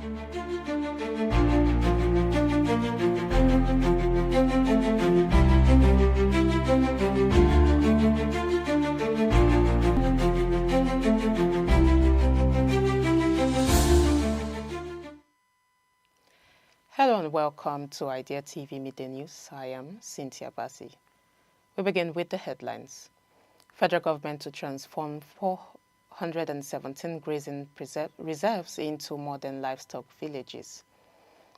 Hello and welcome to Idea TV Midday News. I am Cynthia Bassi. We begin with the headlines. Federal government to transform 417 grazing reserves into modern livestock villages.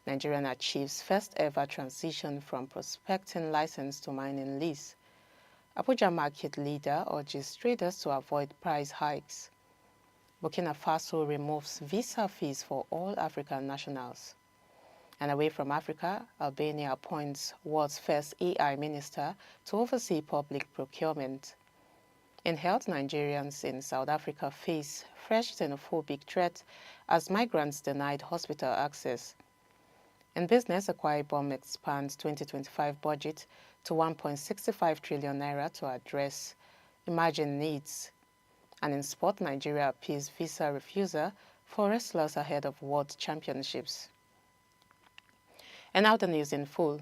Nigerian achieves first ever transition from prospecting license to mining lease. ABUJA market leader urges traders to avoid price hikes. Burkina Faso removes visa fees for all African nationals. And away from Africa, Albania appoints world's first AI minister to oversee public procurement. In health, Nigerians in South Africa face fresh xenophobic threat as migrants denied hospital access. In business, IBOM expands 2025 budget to 1.65 trillion naira to address emerging needs. And in sport, Nigeria appeals visa refusal for wrestlers ahead of World Championships. And now the news in full.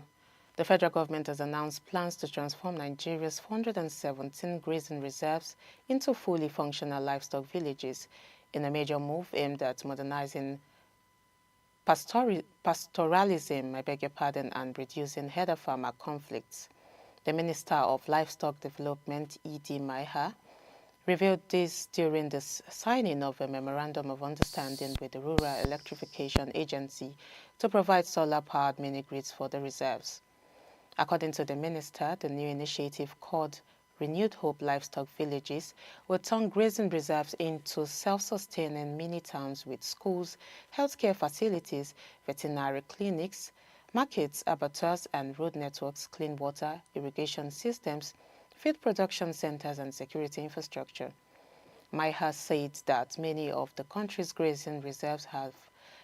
The federal government has announced plans to transform Nigeria's 417 grazing reserves into fully functional livestock villages in a major move aimed at modernizing pastoralism, and reducing herder-farmer conflicts. The Minister of Livestock Development, E.D. Maiha, revealed this during the signing of a Memorandum of Understanding with the Rural Electrification Agency to provide solar-powered mini-grids for the reserves. According to the minister, the new initiative called Renewed Hope Livestock Villages will turn grazing reserves into self-sustaining mini-towns with schools, healthcare facilities, veterinary clinics, markets, abattoirs and road networks, clean water, irrigation systems, feed production centers and security infrastructure. Maiha said that many of the country's grazing reserves have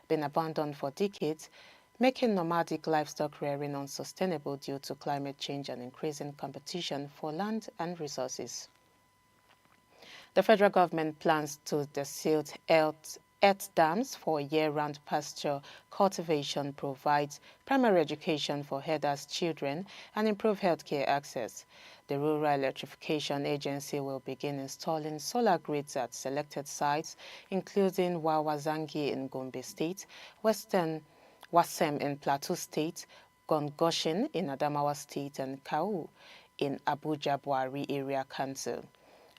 been abandoned for decades, making nomadic livestock rearing unsustainable due to climate change and increasing competition for land and resources. The federal government plans to desilt earth dams for year-round pasture cultivation, provides primary education for herders' children, and improve healthcare access. The Rural Electrification Agency will begin installing solar grids at selected sites, including Wawazangi in Gombe State, Western Wasem in Plateau State, Gongoshin in Adamawa State, and Kau in Abuja Buhari Area Council.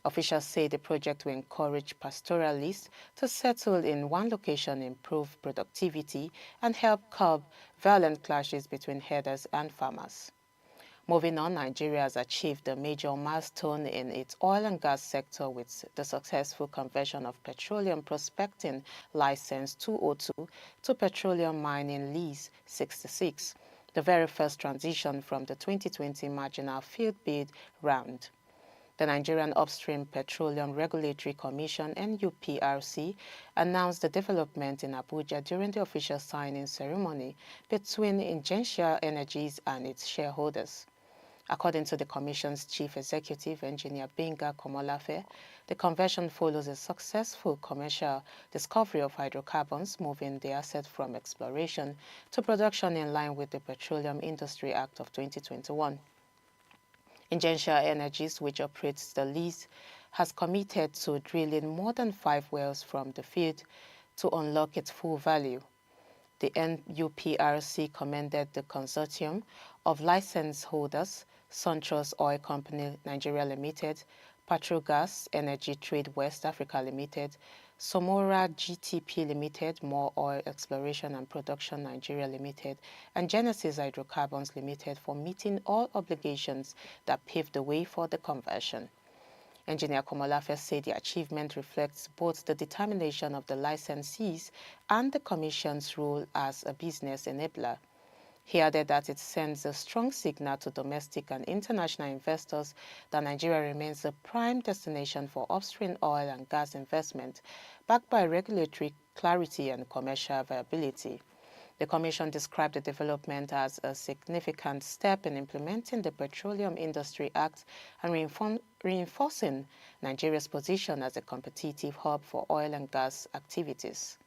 Officials say the project will encourage pastoralists to settle in one location, improve productivity, and help curb violent clashes between herders and farmers. Moving on, Nigeria has achieved a major milestone in its oil and gas sector with the successful conversion of Petroleum Prospecting License 202 to Petroleum Mining Lease 66, the very first transition from the 2020 Marginal Field Bid round. The Nigerian Upstream Petroleum Regulatory Commission, NUPRC, announced the development in Abuja during the official signing ceremony between Ingencia Energies and its shareholders. According to the Commission's Chief Executive, Engineer Benga Komolafe, the conversion follows a successful commercial discovery of hydrocarbons, moving the asset from exploration to production in line with the Petroleum Industry Act of 2021. Ingencia Energies, which operates the lease, has committed to drilling more than 5 wells from the field to unlock its full value. The NUPRC commended the consortium of license holders, SunTrust Oil Company Nigeria Limited, Petrogas Energy Trade West Africa Limited, Somora GTP Limited, More Oil Exploration and Production Nigeria Limited, and Genesis Hydrocarbons Limited for meeting all obligations that paved the way for the conversion. Engineer Komolafe said the achievement reflects both the determination of the licensees and the Commission's role as a business enabler. He added that it sends a strong signal to domestic and international investors that Nigeria remains a prime destination for upstream oil and gas investment, backed by regulatory clarity and commercial viability. The Commission described the development as a significant step in implementing the Petroleum Industry Act and reinforcing Nigeria's position as a competitive hub for oil and gas activities.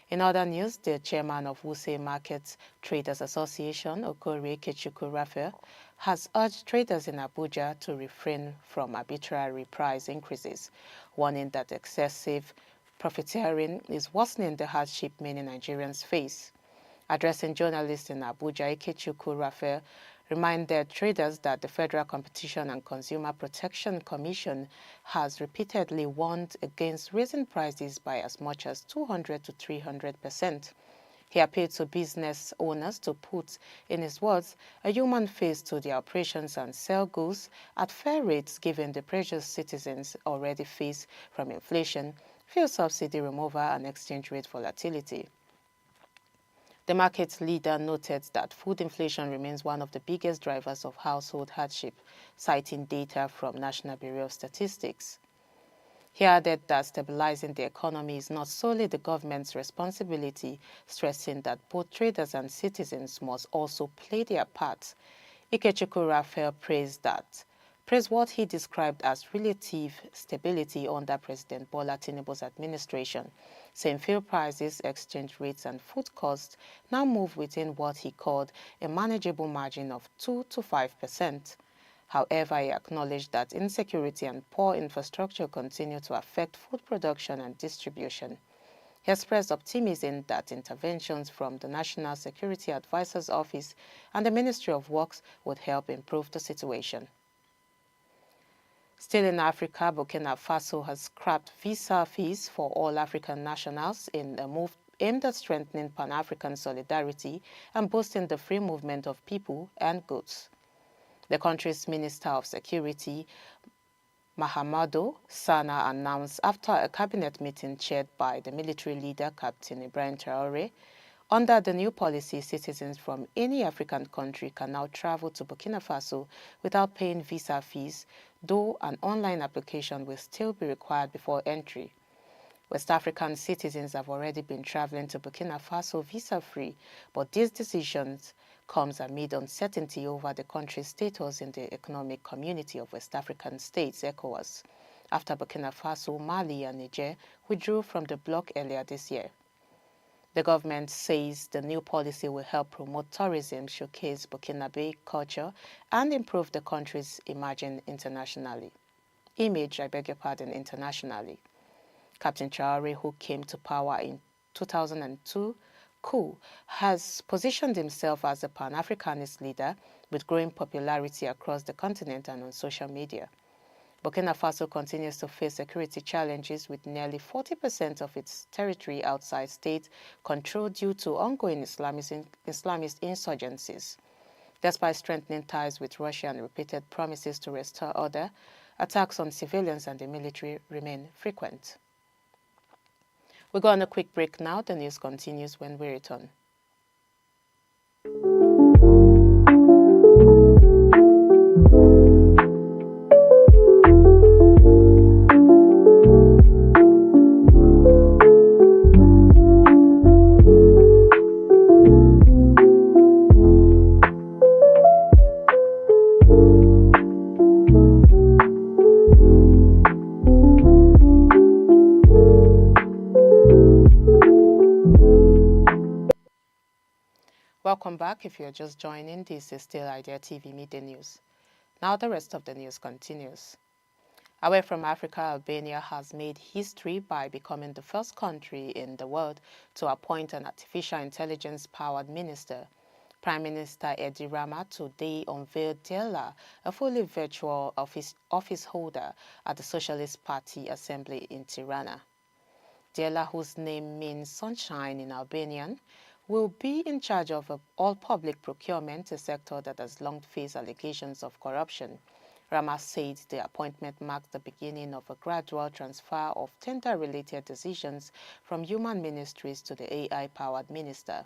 In other news, the chairman of Wuse Market Traders Association, Okori Raphael, has urged traders in Abuja to refrain from arbitrary price increases, warning that excessive profiteering is worsening the hardship many Nigerians face. Addressing journalists in Abuja, Ikechukwu Raphael reminded traders that the Federal Competition and Consumer Protection Commission has repeatedly warned against raising prices by as much as 200 to 300%. He appealed to business owners to put, in his words, a human face to their operations and sell goods at fair rates given the pressures citizens already face from inflation, fuel subsidy removal and exchange rate volatility. The market leader noted that food inflation remains one of the biggest drivers of household hardship, citing data from National Bureau of Statistics. He added that stabilizing the economy is not solely the government's responsibility, stressing that both traders and citizens must also play their part. Ikechukwu Raphael praised what he described as relative stability under President Bola Tinubu's administration, saying fuel prices, exchange rates, and food costs now move within what he called a manageable margin of 2 to 5%. However, he acknowledged that insecurity and poor infrastructure continue to affect food production and distribution. He expressed optimism that interventions from the National Security Advisor's Office and the Ministry of Works would help improve the situation. Still in Africa, Burkina Faso has scrapped visa fees for all African nationals in a move aimed at strengthening Pan-African solidarity and boosting the free movement of people and goods. The country's Minister of Security, Mahamadou Sana, announced after a cabinet meeting chaired by the military leader, Captain Ibrahim Traoré. Under the new policy, citizens from any African country can now travel to Burkina Faso without paying visa fees, though an online application will still be required before entry. West African citizens have already been traveling to Burkina Faso visa-free, but this decision comes amid uncertainty over the country's status in the Economic Community of West African States, ECOWAS, after Burkina Faso, Mali, and Niger withdrew from the bloc earlier this year. The government says the new policy will help promote tourism, showcase Burkinabe culture, and improve the country's image internationally. Captain Traoré, who came to power in 2002, has positioned himself as a Pan-Africanist leader with growing popularity across the continent and on social media. Burkina Faso continues to face security challenges with nearly 40% of its territory outside state control due to ongoing Islamist insurgencies. Despite strengthening ties with Russia and repeated promises to restore order, attacks on civilians and the military remain frequent. We go on a quick break now. The news continues when we return. Welcome back. If you're just joining, this is still Idea TV Midday News. Now the rest of the news continues. Away from Africa, Albania has made history by becoming the first country in the world to appoint an artificial intelligence-powered minister. Prime Minister Edi Rama today unveiled Dela, a fully virtual office holder at the Socialist Party Assembly in Tirana. Dela, whose name means sunshine in Albanian, will be in charge of all public procurement, a sector that has long faced allegations of corruption. Rama said the appointment marks the beginning of a gradual transfer of tender-related decisions from human ministries to the AI-powered minister.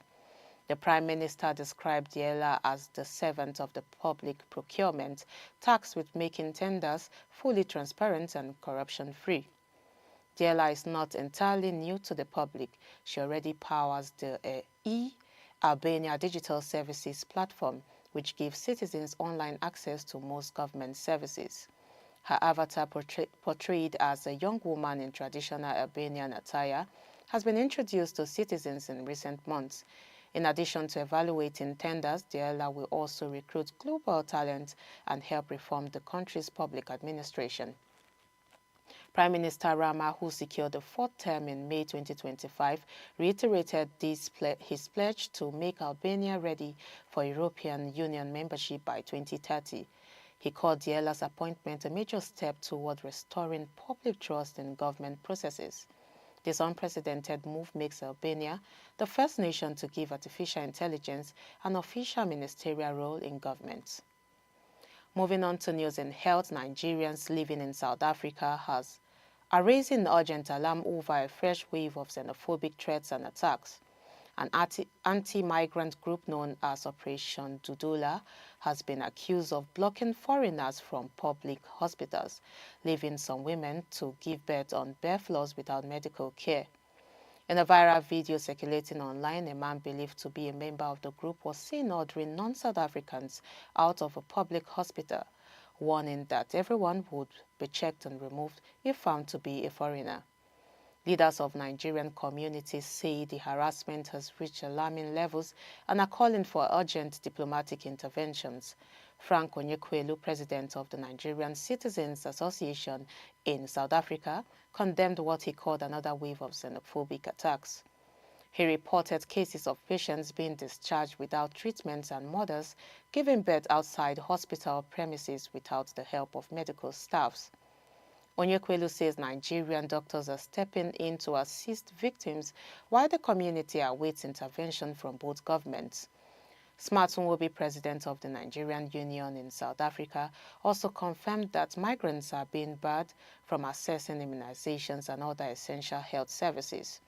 The Prime Minister described Diela as the servant of the public procurement, tasked with making tenders fully transparent and corruption-free. Diela is not entirely new to the public. She already powers the Albania Digital Services platform, which gives citizens online access to most government services. Her avatar, portrayed as a young woman in traditional Albanian attire, has been introduced to citizens in recent months. In addition to evaluating tenders, the ELA will also recruit global talent and help reform the country's public administration. Prime Minister Rama, who secured the fourth term in May 2025, reiterated his pledge to make Albania ready for European Union membership by 2030. He called the ELA's appointment a major step toward restoring public trust in government processes. This unprecedented move makes Albania the first nation to give artificial intelligence an official ministerial role in government. Moving on to news in health, Nigerians living in South Africa are raising urgent alarm over a fresh wave of xenophobic threats and attacks. An anti-migrant group known as Operation Dudula has been accused of blocking foreigners from public hospitals, leaving some women to give birth on bare floors without medical care. In a viral video circulating online, a man believed to be a member of the group was seen ordering non-South Africans out of a public hospital, warning that everyone would be checked and removed if found to be a foreigner. Leaders of Nigerian communities say the harassment has reached alarming levels and are calling for urgent diplomatic interventions. Frank Onyekwelu, president of the Nigerian Citizens Association in South Africa, condemned what he called another wave of xenophobic attacks. He reported cases of patients being discharged without treatments and mothers giving birth outside hospital premises without the help of medical staffs. Onyekwelu says Nigerian doctors are stepping in to assist victims while the community awaits intervention from both governments. Smart Nwobi, president of the Nigerian Union in South Africa, also confirmed that migrants are being barred from accessing immunizations and other essential health services.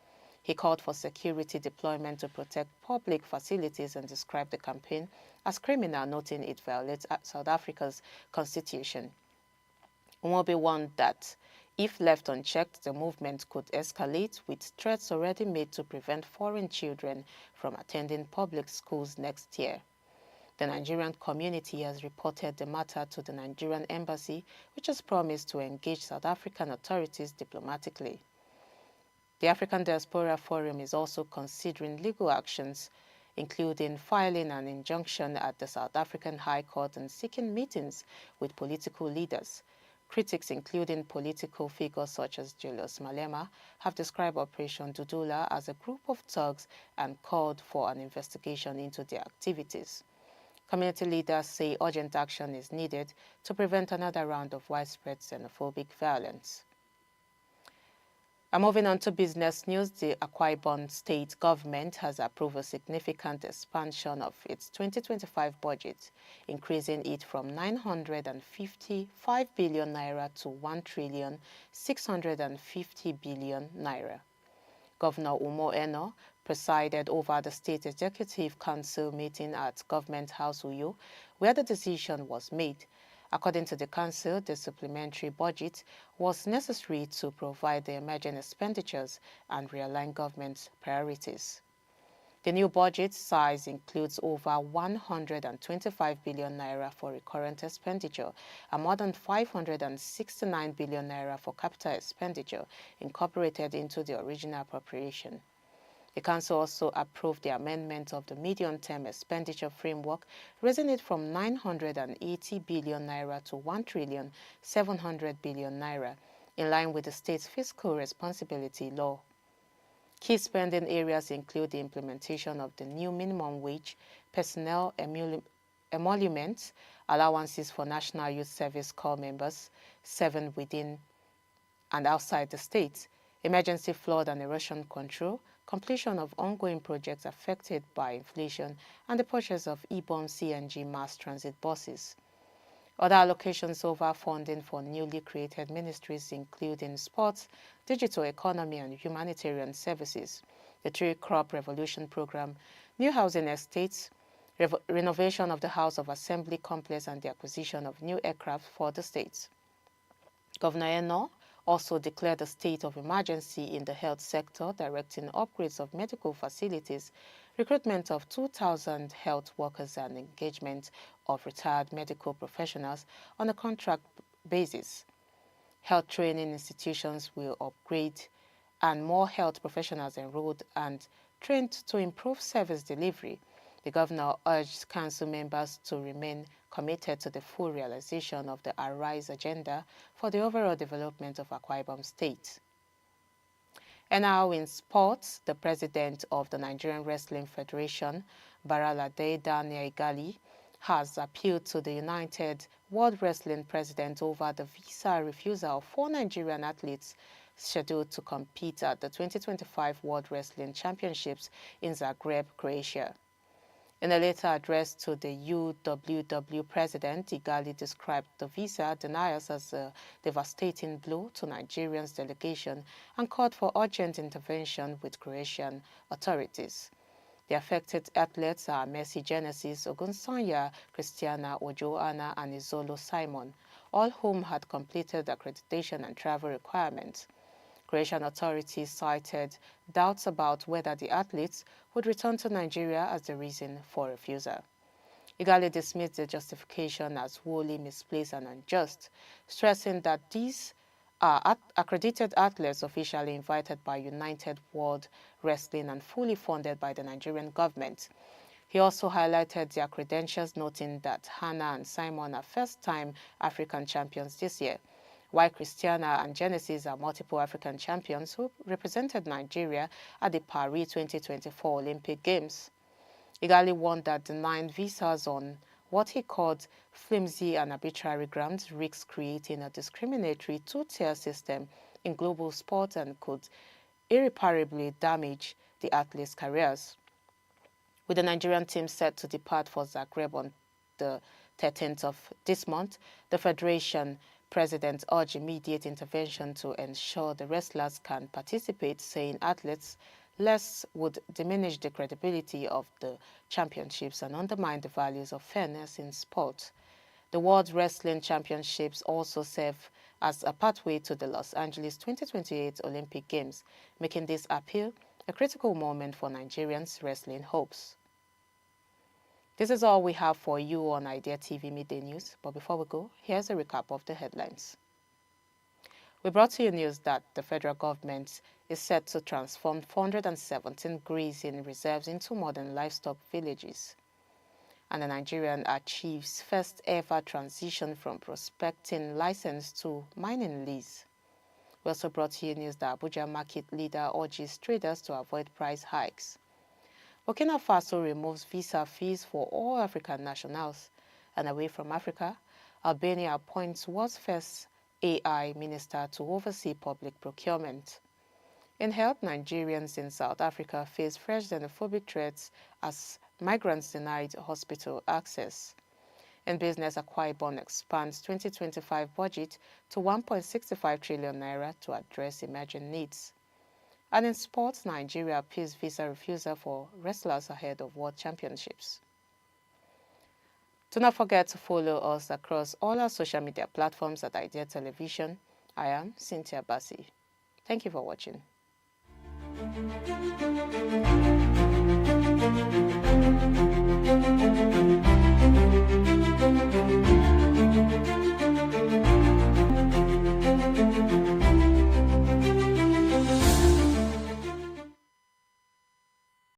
He called for security deployment to protect public facilities and described the campaign as criminal, noting it violates South Africa's constitution. Nwobi warned that if left unchecked, the movement could escalate, with threats already made to prevent foreign children from attending public schools next year. The Nigerian community has reported the matter to the Nigerian embassy, which has promised to engage South African authorities diplomatically. The African Diaspora Forum is also considering legal actions, including filing an injunction at the South African High Court and seeking meetings with political leaders. Critics, including political figures such as Julius Malema, have described Operation Dudula as a group of thugs and called for an investigation into their activities. Community leaders say urgent action is needed to prevent another round of widespread xenophobic violence. Moving on to business news, the AKWA state government has approved a significant expansion of its 2025 budget, increasing it from 955 billion naira to 1,650 billion naira. Governor Umo Eno presided over the State Executive Council meeting at Government House Uyo, where the decision was made. According to the Council, the supplementary budget was necessary to provide the emergent expenditures and realign government's priorities. The new budget size includes over 125 billion naira for recurrent expenditure and more than 569 billion naira for capital expenditure incorporated into the original appropriation. The Council also approved the amendment of the medium-term expenditure framework, raising it from 980 billion naira to 1,700 billion naira, in line with the state's fiscal responsibility law. Key spending areas include the implementation of the new minimum wage, personnel emoluments, allowances for National Youth Service Corps members, 7 within and outside the state, emergency flood and erosion control, completion of ongoing projects affected by inflation, and the purchase of IBOM CNG mass transit buses. Other allocations over funding for newly created ministries include in sports, digital economy and humanitarian services, the Tree Crop Revolution Program, new housing estates, renovation of the House of Assembly complex and the acquisition of new aircraft for the states. Governor Eno also declared a state of emergency in the health sector, directing upgrades of medical facilities, recruitment of 2,000 health workers and engagement of retired medical professionals on a contract basis. Health training institutions will upgrade and more health professionals enrolled and trained to improve service delivery, the governor urged council members to remain committed to the full realization of the Arise agenda for the overall development of Akwa Ibom State. And now in sports, the president of the Nigerian Wrestling Federation, Baralade Daniel Igali, has appealed to the United World Wrestling President over the visa refusal of 4 Nigerian athletes scheduled to compete at the 2025 World Wrestling Championships in Zagreb, Croatia. In a later address to the UWW president, Igali described the visa denials as a devastating blow to Nigeria's delegation and called for urgent intervention with Croatian authorities. The affected athletes are Mercy Genesis Ogunsanya, Christiana Ojoana, and Izolo Simon, all whom had completed accreditation and travel requirements. Croatian authorities cited doubts about whether the athletes would return to Nigeria as the reason for refusal. Igali dismissed the justification as wholly misplaced and unjust, stressing that these are accredited athletes officially invited by United World Wrestling and fully funded by the Nigerian government. He also highlighted their credentials, noting that Hannah and Simon are first-time African champions this year, while Christiana and Genesis are multiple African champions who represented Nigeria at the Paris 2024 Olympic Games. Igali warned that denying visas on what he called flimsy and arbitrary grounds risks creating a discriminatory two-tier system in global sport and could irreparably damage the athletes' careers. With the Nigerian team set to depart for Zagreb on the 13th of this month, the Federation President urged immediate intervention to ensure the wrestlers can participate, saying athletes less would diminish the credibility of the championships and undermine the values of fairness in sport. The World Wrestling Championships also serve as a pathway to the Los Angeles 2028 Olympic Games, making this appeal a critical moment for Nigerians' wrestling hopes. This is all we have for you on Idea TV Midday News, but before we go, here's a recap of the headlines. We brought to you news that the federal government is set to transform 417 grazing reserves into modern livestock villages. And the Nigerian achieves first ever transition from prospecting license to mining lease. We also brought to you news that ABUJA market leader urges traders to avoid price hikes. Burkina Faso removes visa fees for all African nationals. And away from Africa, Albania appoints world's first AI minister to oversee public procurement. In health, Nigerians in South Africa face fresh xenophobic threats as migrants denied hospital access. In business, AKWA Ibom expands 2025 budget to 1.65 trillion naira to address emerging needs. And in sports, Nigeria appeals visa refusal for wrestlers ahead of World Championships. Do not forget to follow us across all our social media platforms at Idea Television. I am Cynthia Bassi. Thank you for watching.